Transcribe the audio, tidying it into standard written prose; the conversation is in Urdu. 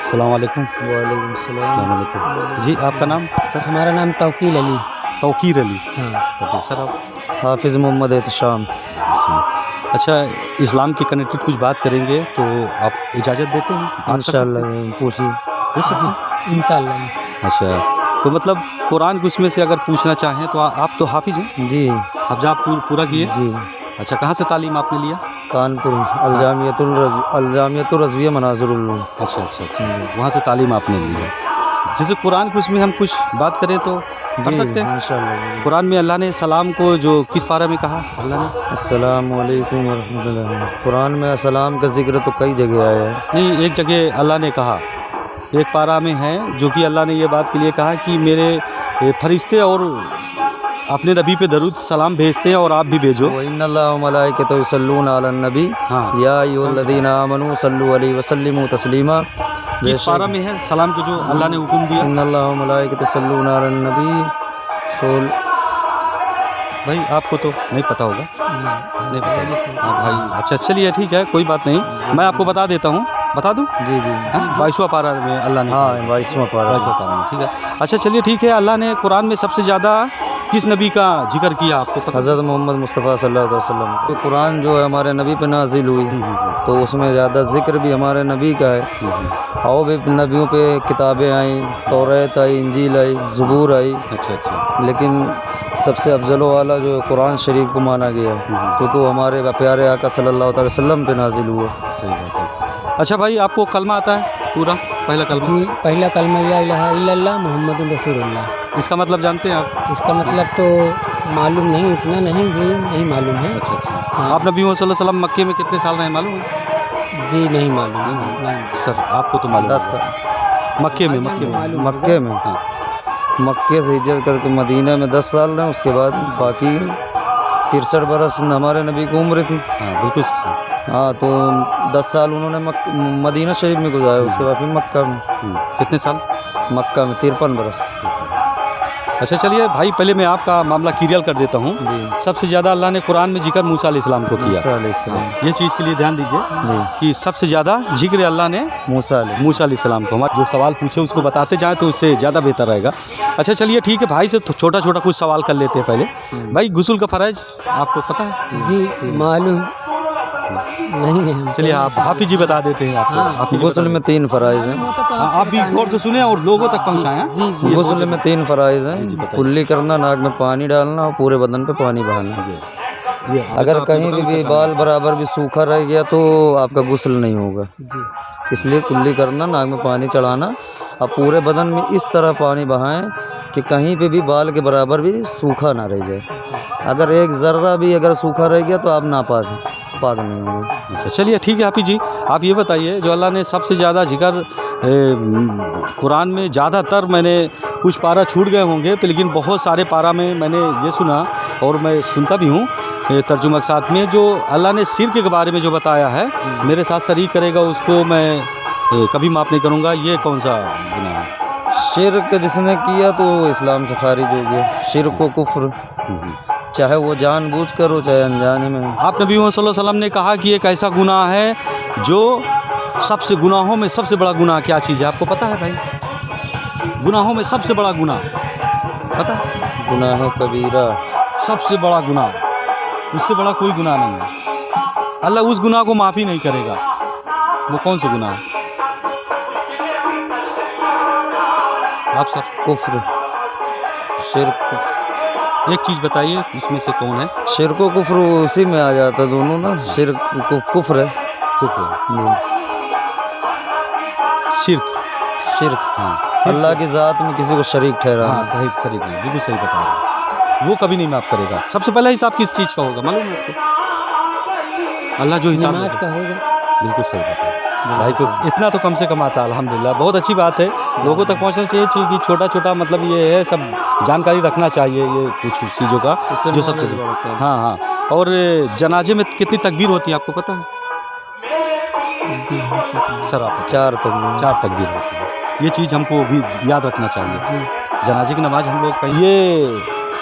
السلام علیکم. وعلیکم السلام. السلام علیکم جی. آپ کا نام سر؟ ہمارا نام توقیل علی. توقیر علی. ہاں. تو سر آپ حافظ محمد احتشام. اچھا اسلام کے کنیکٹڈ کچھ بات کریں گے تو آپ اجازت دیتے ہیں؟ انشاءاللہ پوچھیے. پوچھ سکتے جی ہیں؟ انشاءاللہ. اچھا تو مطلب قرآن کو اس میں سے اگر پوچھنا چاہیں تو آپ تو حافظ ہیں؟ جی حفظ آپ پورا کیے؟ جی. اچھا کہاں سے تعلیم آپ نے لیا؟ کانپور الجامیۃ الرضویہ مناظر العلوم. اچھا اچھا اچھا وہاں سے تعلیم آپ نے لی ہے. جیسے قرآن کو اس میں ہم کچھ بات کریں تو کر جی سکتے ہیں؟ انشاءاللہ. قرآن میں اللہ نے سلام کو جو کس پارہ میں کہا اللہ نے؟ السلام علیکم ورحمۃ اللہ. قرآن میں السلام کا ذکر تو کئی جگہ آیا ہے. نہیں ایک جگہ اللہ نے کہا ایک پارہ میں ہے جو کہ اللہ نے یہ بات کے لیے کہا کہ میرے فرشتے اور اپنے نبی پہ درود سلام بھیجتے ہیں اور آپ بھی بھیجو. وَإِنَّ اللَّهَ وَمَلَائِكَتَهُ يُصَلُّونَ عَلَى النَّبِيِّ يَا أَيُّهَا الَّذِينَ آمَنُوا صَلُّوا عَلَيْهِ وَسَلِّمُوا تَسْلِيمًا. کس پارہ میں ہے سلام کو جو اللہ نے حکم دیا؟ إِنَّ اللَّهَ وَمَلَائِكَتَهُ يُصَلُّونَ عَلَى النَّبِيِّ. بھائی آپ کو تو نہیں پتہ ہوگا. نہیں پتہ. ہاں بھائی اچھا چلیے ٹھیک ہے کوئی بات نہیں. میں آپ کو بتا دیتا ہوں. بتا دوں؟ جی جی. 22واں پارہ میں اللہ نے ہاں 22واں پارہ. 22واں پارہ میں ٹھیک ہے. اچھا چلیے ٹھیک ہے. اللہ نے قرآن میں سب سے زیادہ کس نبی کا ذکر کیا آپ کو پتہ؟ حضرت محمد مصطفیٰ صلی اللہ علیہ وسلم. تو قرآن جو ہے ہمارے نبی پہ نازل ہوئی تو اس میں زیادہ ذکر بھی ہمارے نبی کا ہے. اور بھی نبیوں پہ کتابیں آئیں، توریت آئی، انجیل آئی، زبور آئی. اچھا اچھا لیکن سب سے افضل و اعلیٰ جو قرآن شریف کو مانا گیا ہے کیونکہ وہ ہمارے پیارے آقا صلی اللہ علیہ وسلم پہ نازل ہوا. صحیح بات ہے. اچھا بھائی آپ کو کلمہ آتا ہے پورا پہلا کلمہ؟ جی پہلا کلمہ لا الہ الا اللہ محمد رسول اللہ. اس کا مطلب جانتے ہیں آپ؟ اس کا مطلب تو معلوم نہیں، اتنا نہیں جی نہیں معلوم ہے. اچھا اچھا. ہاں. آپ نبی محمد صلی اللہ علیہ وسلم مکے میں کتنے سال رہے معلوم ہے؟ جی نہیں معلوم. نہیں. سر آپ کو تو معلوم 10 سال مکے میں مکے میں. ہاں. مکے سے ہجرت کر کے مدینہ میں 10 سال رہے. اس کے بعد باقی 63 برس ہمارے نبی کی عمر تھی. ہاں بالکل. ہاں تو 10 سال انہوں نے مدینہ شریف میں گزارے. اس کے بعد پھر مکہ میں. کتنے سال؟ مکہ میں 53 برس. اچھا چلیے بھائی پہلے میں آپ کا معاملہ کلیئر کر دیتا ہوں. جی. سب سے زیادہ اللہ نے قرآن میں ذکر موسیٰ علیہ السلام کو کیا. موسیٰ علیہ السلام. یہ چیز کے لیے دھیان دیجیے جی. کہ سب سے زیادہ ذکر اللہ نے موسیٰ علیہ. موسیٰ علیہ السلام کو. ہمارے جو سوال پوچھے اس کو بتاتے جائیں تو اس سے زیادہ بہتر رہے گا. اچھا چلیے ٹھیک ہے بھائی سے چھوٹا چھوٹا کچھ سوال کر لیتے ہیں پہلے. بھائی غسل کا فرض آپ کو پتہ ہے؟ جی معلوم نہیں ہے. چلیے آپ حافظ جی بتا دیتے ہیں. آپ کو غسل میں 3 فرائض ہیں. آپ بھی غور سے سنیں اور لوگوں تک پہنچائیں. جی جی. غسل میں 3 فرائض ہیں. کلی کرنا، ناک میں پانی ڈالنا اور پورے بدن پہ پانی بہانا. اگر کہیں بھی بال برابر بھی سوکھا رہ گیا تو آپ کا غسل نہیں ہوگا. جی. اس لیے کلی کرنا، ناک میں پانی چڑھانا اور پورے بدن میں اس طرح پانی بہائیں کہ کہیں پہ بھی بال کے برابر بھی سوکھا نہ رہ جائے. اگر ایک ذرہ بھی اگر سوکھا رہ گیا تو آپ ناپاک ہیں، پاک نہیں ہوں گے. اچھا چلیے ٹھیک ہے حافظ جی. آپ یہ بتائیے جو اللہ نے سب سے زیادہ ذکر قرآن میں زیادہ تر میں نے کچھ پارہ چھوٹ گئے ہوں گے لیکن بہت سارے پارہ میں نے یہ سنا اور میں سنتا بھی ہوں ترجمہ کے ساتھ میں جو اللہ نے شرک کے بارے میں جو بتایا ہے میرے ساتھ شریک کرے گا اس کو میں کبھی معاف نہیں کروں گا. یہ کون سا گناہ ہے؟ شرک جس نے کیا تو وہ اسلام سے خارج ہو گیا. شرک و کفر چاہے وہ جان بوجھ کر ہو چاہے انجانے میں. آپ نبی محمد صلی اللہ علیہ وسلم نے کہا کہ ایک ایسا گناہ ہے جو سب سے گناہوں میں سب سے بڑا گناہ کیا چیز ہے آپ کو پتہ ہے بھائی؟ گناہوں میں سب سے بڑا گناہ پتہ ہے؟ گناہ کبیرہ. سب سے بڑا گناہ، اس سے بڑا کوئی گناہ نہیں ہے. اللہ اس گناہ کو معافی نہیں کرے گا. وہ کون سا گناہ ہے آپ سر؟ کفر. شرک کفر. ایک چیز بتائیے اس میں سے کون ہے؟ شرک و کفر اسی میں آ جاتا دونوں نا. شرک کفر ہے. کفر. شرک. شرک ہاں اللہ کی ذات میں کسی کو شریک ٹھہرانا. ہاں صحیح شریک نہیں، بالکل صحیح بتا رہے ہیں. وہ کبھی نہیں معاف کرے گا. سب سے پہلا حساب کس چیز کا ہوگا معلوم ہے آپ کو؟ اللہ جو حساب نماز کا ہوگا. بالکل صحیح بات ہے بھائی کو. اتنا تو کم سے کم آتا ہے الحمدللہ. بہت اچھی بات ہے. لوگوں تک پہنچنا چاہیے کہ چھوٹا چھوٹا مطلب یہ ہے سب جانکاری رکھنا چاہیے یہ کچھ چیزوں کا جو سب سے. ہاں ہاں. اور جنازے میں کتنی تکبیر ہوتی ہے آپ کو پتہ ہے؟ جی سر آپ 4 تکبیر. 4 تکبیر ہوتی ہے. یہ چیز ہم کو بھی یاد رکھنا چاہیے. جی. جنازے کی نماز ہم لوگ یہ